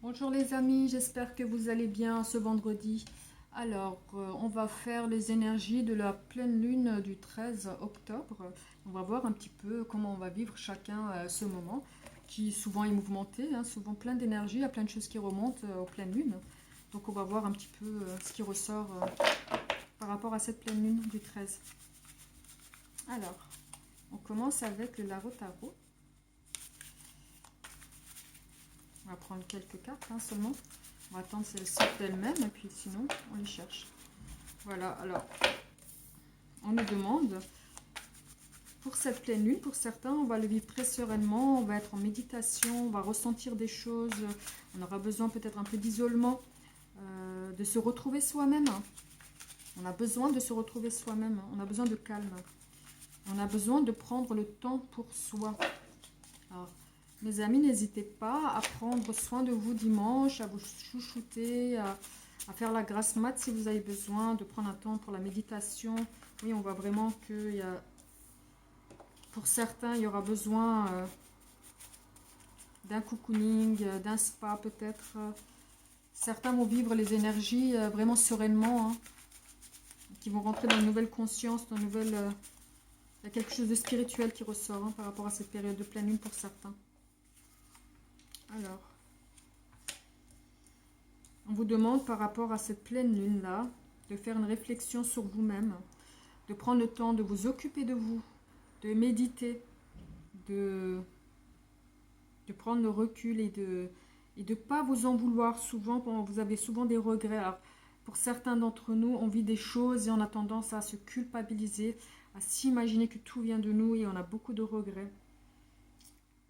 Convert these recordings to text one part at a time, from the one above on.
Bonjour les amis, j'espère que vous allez bien ce vendredi. Alors, on va faire les énergies de la pleine lune du 13 octobre. On va voir un petit peu comment on va vivre chacun ce moment, qui souvent est mouvementé, hein, souvent plein d'énergie, il y a plein de choses qui remontent aux pleines lunes. Donc on va voir un petit peu ce qui ressort par rapport à cette pleine lune du 13. Alors, on commence avec le Larot Tarot. On va prendre quelques cartes seulement. On va attendre qu'elles sortent d'elles-mêmes et puis sinon on les cherche. Voilà, alors on nous demande pour cette pleine lune, pour certains on va le vivre très sereinement, on va être en méditation, on va ressentir des choses, on aura besoin peut-être un peu d'isolement, de se retrouver soi-même. On a besoin de se retrouver soi-même, on a besoin de calme, on a besoin de prendre le temps pour soi. Alors, mes amis, n'hésitez pas à prendre soin de vous dimanche, à vous chouchouter, à faire la grasse mat si vous avez besoin, de prendre un temps pour la méditation. Oui, on voit vraiment qu'il y a, pour certains, il y aura besoin d'un cocooning, d'un spa peut-être. Certains vont vivre les énergies vraiment sereinement, qui vont rentrer dans une nouvelle conscience, dans une nouvelle... il y a quelque chose de spirituel qui ressort par rapport à cette période de pleine lune pour certains. Alors... on vous demande par rapport à cette pleine lune-là de faire une réflexion sur vous-même, de prendre le temps de vous occuper de vous, de méditer, de prendre le recul et de ne pas vous en vouloir souvent. Vous avez souvent des regrets. Alors, pour certains d'entre nous, on vit des choses et on a tendance à se culpabiliser, à s'imaginer que tout vient de nous et on a beaucoup de regrets.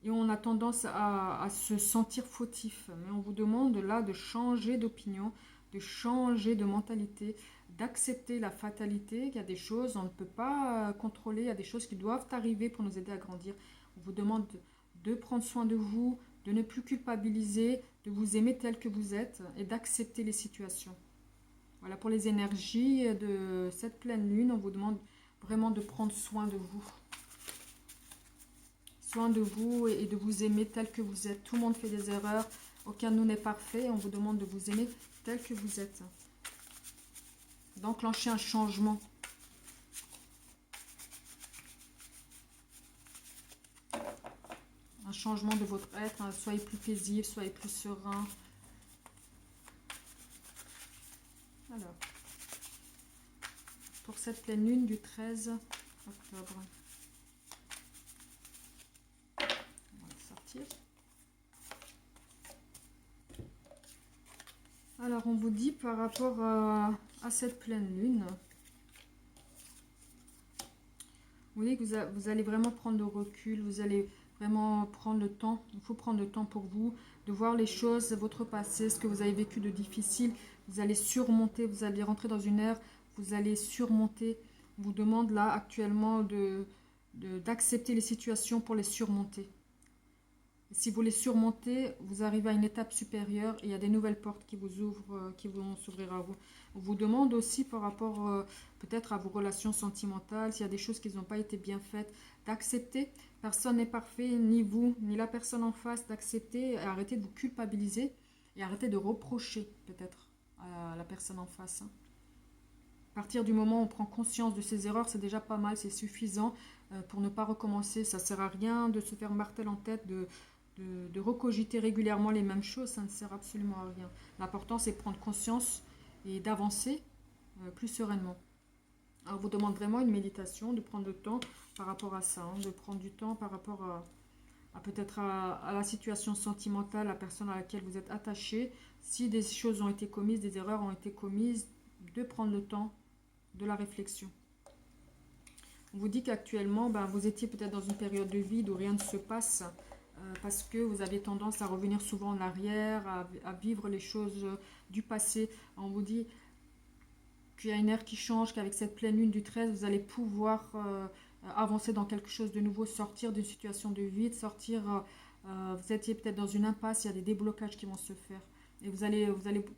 Et on a tendance à se sentir fautif. Mais on vous demande là de changer d'opinion, de changer de mentalité, d'accepter la fatalité, qu'il y a des choses on ne peut pas contrôler, il y a des choses qui doivent arriver pour nous aider à grandir. On vous demande de prendre soin de vous, de ne plus culpabiliser, de vous aimer tel que vous êtes et d'accepter les situations. Voilà pour les énergies de cette pleine lune, on vous demande vraiment de prendre soin de vous et de vous aimer tel que vous êtes. Tout le monde fait des erreurs, aucun de nous n'est parfait. On vous demande de vous aimer tel que vous êtes. D'enclencher un changement. Un changement de votre être. Soyez plus paisible, soyez plus serein. Alors, pour cette pleine lune du 13 octobre. On va sortir. Alors, on vous dit par rapport à cette pleine lune, vous voyez que vous allez vraiment prendre le recul, vous allez vraiment prendre le temps, il faut prendre le temps pour vous, de voir les choses, votre passé, ce que vous avez vécu de difficile, vous allez surmonter, vous allez rentrer dans une ère, vous allez surmonter. On vous demande là actuellement d'accepter les situations pour les surmonter. Si vous les surmontez, vous arrivez à une étape supérieure et il y a des nouvelles portes qui vous ouvrent, qui vont s'ouvrir à vous. On vous demande aussi par rapport peut-être à vos relations sentimentales, s'il y a des choses qui n'ont pas été bien faites, d'accepter. Personne n'est parfait, ni vous, ni la personne en face, d'accepter et arrêter de vous culpabiliser et arrêter de reprocher peut-être à la personne en face. À partir du moment où on prend conscience de ses erreurs, c'est déjà pas mal, c'est suffisant pour ne pas recommencer. Ça ne sert à rien de se faire martel en tête, de recogiter régulièrement les mêmes choses, ça ne sert absolument à rien. L'important, c'est de prendre conscience et d'avancer plus sereinement. Alors, on vous demande vraiment une méditation, de prendre le temps par rapport à ça, de prendre du temps par rapport à peut-être à la situation sentimentale, la personne à laquelle vous êtes attaché. Si des choses ont été commises, des erreurs ont été commises, de prendre le temps de la réflexion. On vous dit qu'actuellement, vous étiez peut-être dans une période de vide où rien ne se passe parce que vous avez tendance à revenir souvent en arrière, à vivre les choses du passé. On vous dit qu'il y a une ère qui change, qu'avec cette pleine lune du 13, vous allez pouvoir avancer dans quelque chose de nouveau, sortir d'une situation de vide, vous étiez peut-être dans une impasse, il y a des déblocages qui vont se faire. Et vous allez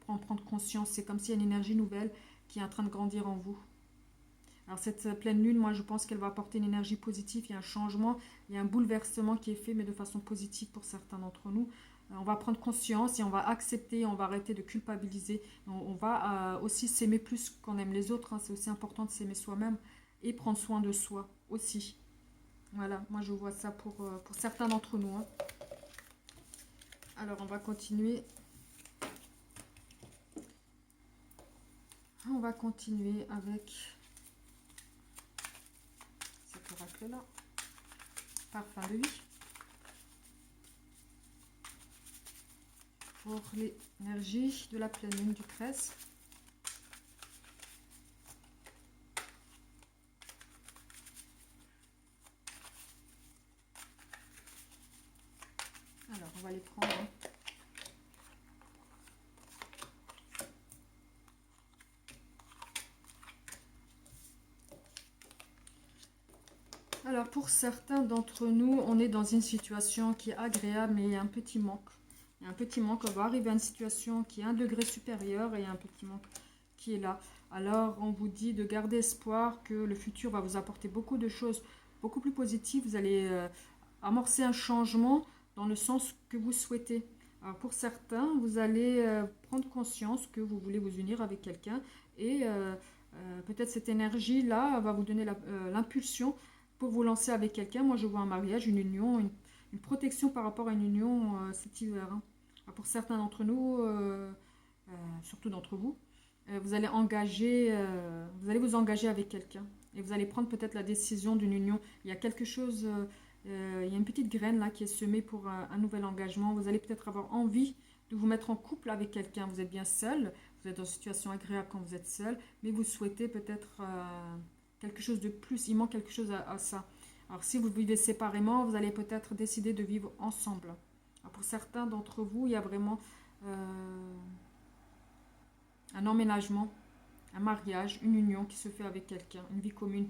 en prendre conscience, c'est comme s'il y a une énergie nouvelle qui est en train de grandir en vous. Alors cette pleine lune, moi je pense qu'elle va apporter une énergie positive, il y a un changement, il y a un bouleversement qui est fait, mais de façon positive pour certains d'entre nous. On va prendre conscience et on va accepter, on va arrêter de culpabiliser. On va aussi s'aimer plus qu'on aime les autres, hein. C'est aussi important de s'aimer soi-même et prendre soin de soi aussi. Voilà, moi je vois ça pour certains d'entre nous, hein. Alors on va continuer. On va continuer avec cet oracle-là. Parfum de vie. Pour l'énergie de la pleine lune du 13. Alors, on va les prendre, hein. Alors, pour certains d'entre nous, on est dans une situation qui est agréable, mais il y a un petit manque. Il y a un petit manque, on va arriver à une situation qui est un degré supérieur et il y a un petit manque qui est là. Alors, on vous dit de garder espoir que le futur va vous apporter beaucoup de choses, beaucoup plus positives. Vous allez amorcer un changement dans le sens que vous souhaitez. Alors, pour certains, vous allez prendre conscience que vous voulez vous unir avec quelqu'un et peut-être cette énergie-là va vous donner l'impulsion pour vous lancer avec quelqu'un. Moi, je vois un mariage, une union, une protection par rapport à une union cet hiver, hein. Pour certains d'entre nous, surtout d'entre vous, vous allez vous engager avec quelqu'un et vous allez prendre peut-être la décision d'une union. Il y a quelque chose, il y a une petite graine là qui est semée pour un nouvel engagement. Vous allez peut-être avoir envie de vous mettre en couple avec quelqu'un. Vous êtes bien seul, vous êtes dans une situation agréable quand vous êtes seul, mais vous souhaitez peut-être quelque chose de plus. Il manque quelque chose à ça. Alors si vous vivez séparément, vous allez peut-être décider de vivre ensemble. Alors, pour certains d'entre vous, il y a vraiment un emménagement, un mariage, une union qui se fait avec quelqu'un, une vie commune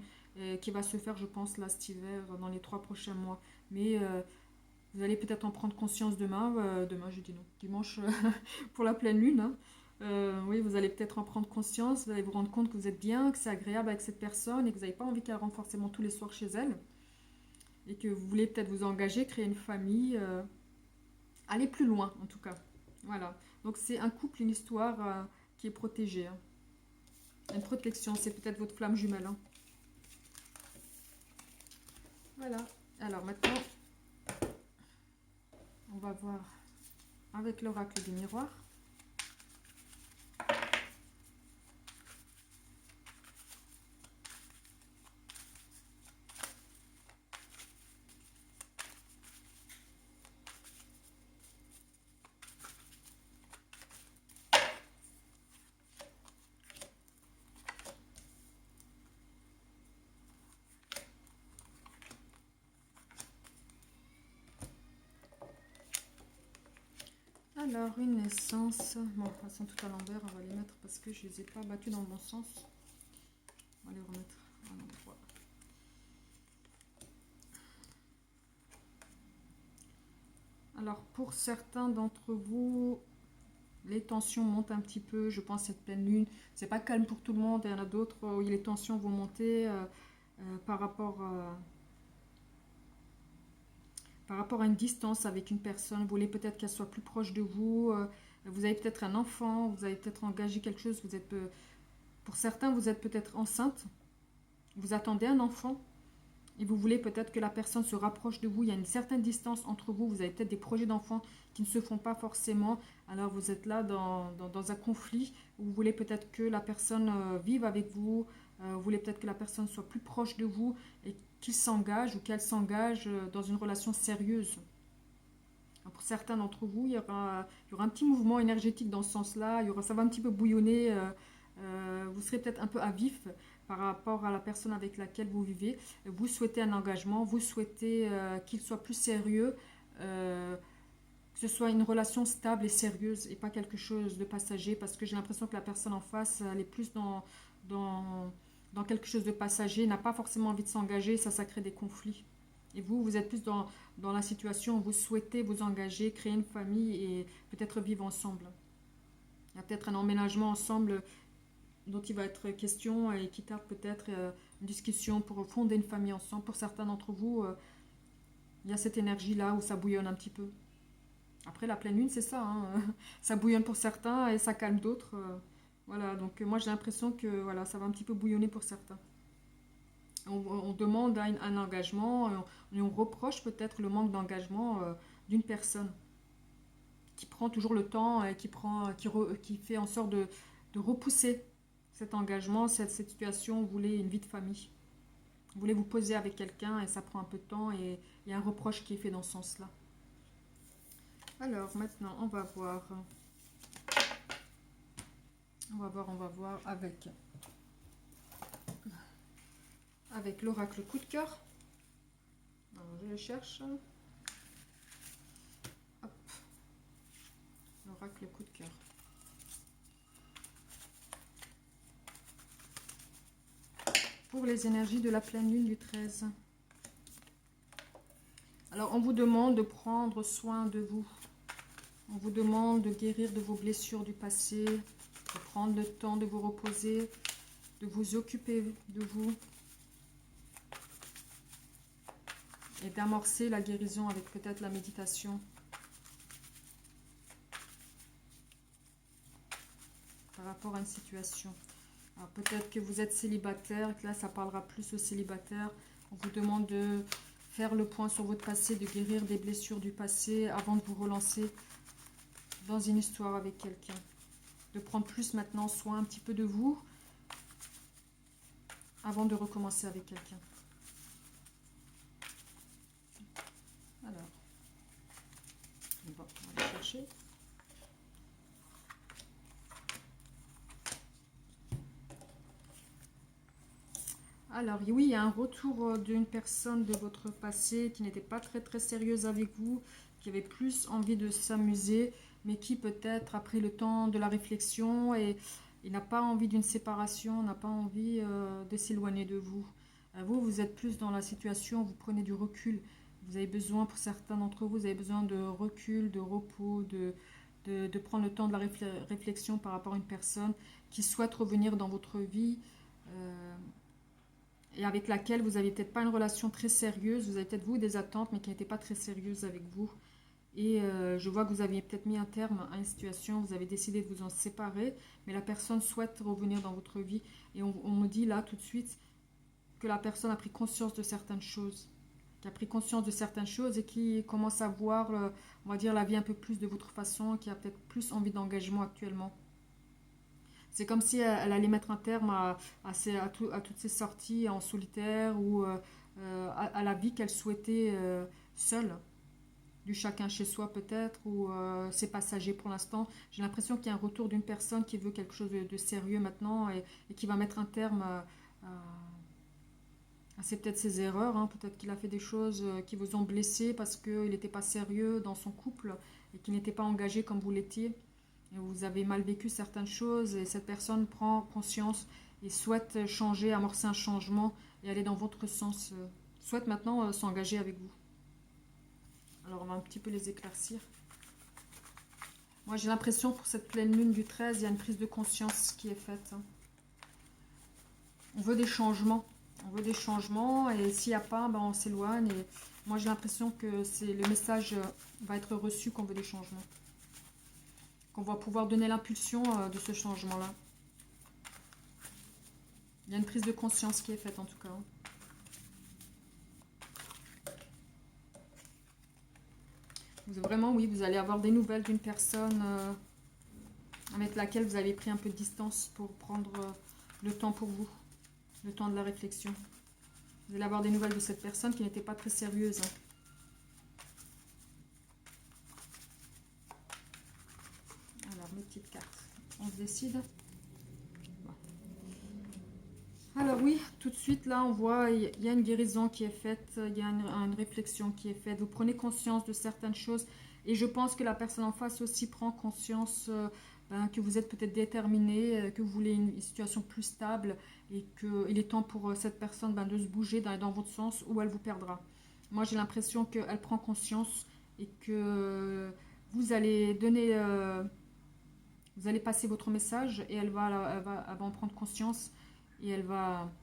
qui va se faire, je pense, là cet hiver, dans les 3 prochains mois. Mais vous allez peut-être en prendre conscience demain, je dis non, dimanche pour la pleine lune, hein. Oui, vous allez peut-être en prendre conscience, vous allez vous rendre compte que vous êtes bien, que c'est agréable avec cette personne et que vous n'avez pas envie qu'elle rentre forcément tous les soirs chez elle. Et que vous voulez peut-être vous engager, créer une famille, aller plus loin en tout cas. Voilà. Donc c'est un couple, une histoire qui est protégée, hein. Une protection, c'est peut-être votre flamme jumelle, hein. Voilà. Alors maintenant, on va voir avec l'oracle du miroir. Alors, une naissance. Bon, elles sont toutes à l'envers, on va les mettre parce que je ne les ai pas battues dans le bon sens. On va les remettre à l'endroit. Alors, pour certains d'entre vous, les tensions montent un petit peu. Je pense cette pleine lune, c'est pas calme pour tout le monde. Il y en a d'autres où les tensions vont monter par rapport à une distance avec une personne. Vous voulez peut-être qu'elle soit plus proche de vous. Vous avez peut-être un enfant, vous avez peut-être engagé quelque chose. Pour certains, vous êtes peut-être enceinte. Vous attendez un enfant. Et vous voulez peut-être que la personne se rapproche de vous. Il y a une certaine distance entre vous. Vous avez peut-être des projets d'enfants qui ne se font pas forcément. Alors vous êtes là dans un conflit. Vous voulez peut-être que la personne vive avec vous. Vous voulez peut-être que la personne soit plus proche de vous et qu'il s'engage ou qu'elle s'engage dans une relation sérieuse. Alors, pour certains d'entre vous, il y aura un petit mouvement énergétique dans ce sens-là. Ça va un petit peu bouillonner. Vous serez peut-être un peu à vif par rapport à la personne avec laquelle vous vivez. Vous souhaitez un engagement, vous souhaitez qu'il soit plus sérieux, que ce soit une relation stable et sérieuse et pas quelque chose de passager, parce que j'ai l'impression que la personne en face, elle est plus dans quelque chose de passager, n'a pas forcément envie de s'engager, ça crée des conflits. Et vous êtes plus dans la situation où vous souhaitez vous engager, créer une famille et peut-être vivre ensemble. Il y a peut-être un emménagement ensemble dont il va être question et qui tarde peut-être une discussion pour fonder une famille ensemble. Pour certains d'entre vous, il y a cette énergie-là où ça bouillonne un petit peu. Après, la pleine lune, c'est ça, hein. Ça bouillonne pour certains et ça calme d'autres. Voilà, donc moi j'ai l'impression que voilà, ça va un petit peu bouillonner pour certains. On demande un engagement et on reproche peut-être le manque d'engagement d'une personne qui prend toujours le temps et qui fait en sorte de repousser cet engagement, cette situation. Vous voulez une vie de famille. Vous voulez vous poser avec quelqu'un et ça prend un peu de temps et il y a un reproche qui est fait dans ce sens-là. Alors maintenant, on va voir avec l'oracle coup de cœur. Alors je le cherche. Hop, l'oracle coup de cœur. Pour les énergies de la pleine lune du 13. Alors, on vous demande de prendre soin de vous. On vous demande de guérir de vos blessures du passé, de prendre le temps de vous reposer, de vous occuper de vous et d'amorcer la guérison avec peut-être la méditation. Par rapport à une situation. Alors, peut-être que vous êtes célibataire, que là, ça parlera plus aux célibataires. On vous demande de faire le point sur votre passé, de guérir des blessures du passé avant de vous relancer dans une histoire avec quelqu'un. De prendre plus maintenant soin un petit peu de vous avant de recommencer avec quelqu'un. Alors, on va aller chercher. Alors oui, il y a un retour d'une personne de votre passé qui n'était pas très sérieuse avec vous, qui avait plus envie de s'amuser, mais qui peut-être a pris le temps de la réflexion et il n'a pas envie d'une séparation, n'a pas envie de s'éloigner de vous. Vous êtes plus dans la situation, vous prenez du recul. Vous avez besoin, pour certains d'entre vous, vous avez besoin de recul, de repos, de prendre le temps de la réflexion par rapport à une personne qui souhaite revenir dans votre vie. Et avec laquelle vous n'avez peut-être pas une relation très sérieuse, vous avez peut-être vous des attentes, mais qui n'étaient pas très sérieuses avec vous. Et je vois que vous aviez peut-être mis un terme à une situation, vous avez décidé de vous en séparer, mais la personne souhaite revenir dans votre vie. Et on me dit là tout de suite que la personne a pris conscience de certaines choses, et qui commence à voir, on va dire, la vie un peu plus de votre façon, qui a peut-être plus envie d'engagement actuellement. C'est comme si elle allait mettre un terme à toutes ses sorties en solitaire ou à la vie qu'elle souhaitait seule, du chacun chez soi peut-être, ou c'est passager pour l'instant. J'ai l'impression qu'il y a un retour d'une personne qui veut quelque chose de sérieux maintenant et qui va mettre un terme à peut-être ses erreurs. Hein. Peut-être qu'il a fait des choses qui vous ont blessé parce qu'il n'était pas sérieux dans son couple et qu'il n'était pas engagé comme vous l'étiez. Et vous avez mal vécu certaines choses et cette personne prend conscience et souhaite changer, amorcer un changement et aller dans votre sens. Souhaite maintenant s'engager avec vous. Alors on va un petit peu les éclaircir. Moi j'ai l'impression pour cette pleine lune du 13, il y a une prise de conscience qui est faite. Hein. On veut des changements. On veut des changements et s'il n'y a pas, ben on s'éloigne. Et moi j'ai l'impression que le message va être reçu qu'on veut des changements. Qu'on va pouvoir donner l'impulsion de ce changement-là. Il y a une prise de conscience qui est faite en tout cas. Vraiment, oui, vous allez avoir des nouvelles d'une personne avec laquelle vous avez pris un peu de distance pour prendre le temps pour vous, le temps de la réflexion. Vous allez avoir des nouvelles de cette personne qui n'était pas très sérieuse. Hein. Alors, mes petites cartes, on se décide. Alors oui, tout de suite là on voit, il y a une guérison qui est faite, il y a une réflexion qui est faite, vous prenez conscience de certaines choses et je pense que la personne en face aussi prend conscience que vous êtes peut-être déterminé, que vous voulez une situation plus stable et qu'il est temps pour cette personne de se bouger, d'aller dans votre sens ou elle vous perdra. Moi j'ai l'impression qu'elle prend conscience et que vous allez donner, vous allez passer votre message et elle va en prendre conscience. Et elle va...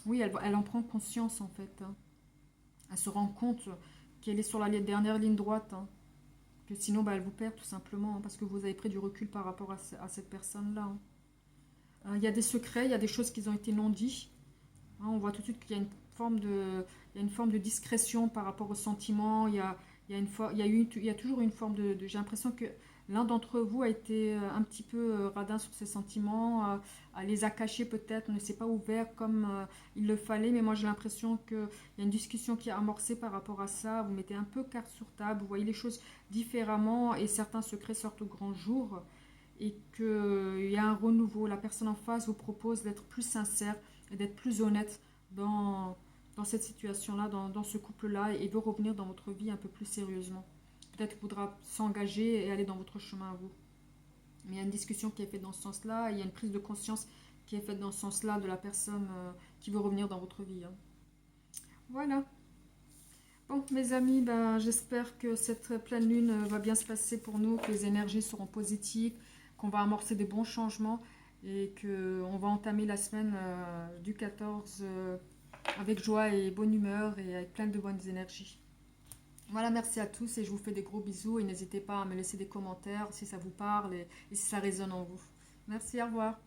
Oui, elle en prend conscience en fait. Hein. Elle se rend compte qu'elle est sur la dernière ligne droite, hein. Que sinon, bah, elle vous perd tout simplement, hein, parce que vous avez pris du recul par rapport à cette personne-là, hein. Il y a des secrets, il y a des choses qui ont été non dites, hein. On voit tout de suite qu'il y a une forme il y a une forme de discrétion par rapport aux sentiments. Il y a une il y a toujours une forme j'ai l'impression que l'un d'entre vous a été un petit peu radin sur ses sentiments, les a cachés peut-être, ne s'est pas ouvert comme il le fallait. Mais moi j'ai l'impression qu'il y a une discussion qui est amorcée par rapport à ça. Vous mettez un peu carte sur table, vous voyez les choses différemment et certains secrets sortent au grand jour. Et qu'il y a un renouveau. La personne en face vous propose d'être plus sincère et d'être plus honnête dans cette situation-là, dans ce couple-là, et veut revenir dans votre vie un peu plus sérieusement. Peut-être qu'il voudra s'engager et aller dans votre chemin à vous. Mais il y a une discussion qui est faite dans ce sens-là, et il y a une prise de conscience qui est faite dans ce sens-là de la personne qui veut revenir dans votre vie, hein. Voilà. Bon, mes amis, ben, j'espère que cette pleine lune va bien se passer pour nous, que les énergies seront positives, qu'on va amorcer des bons changements et qu'on va entamer la semaine du 14 avec joie et bonne humeur et avec plein de bonnes énergies. Voilà, merci à tous et je vous fais des gros bisous et n'hésitez pas à me laisser des commentaires si ça vous parle et si ça résonne en vous. Merci, au revoir.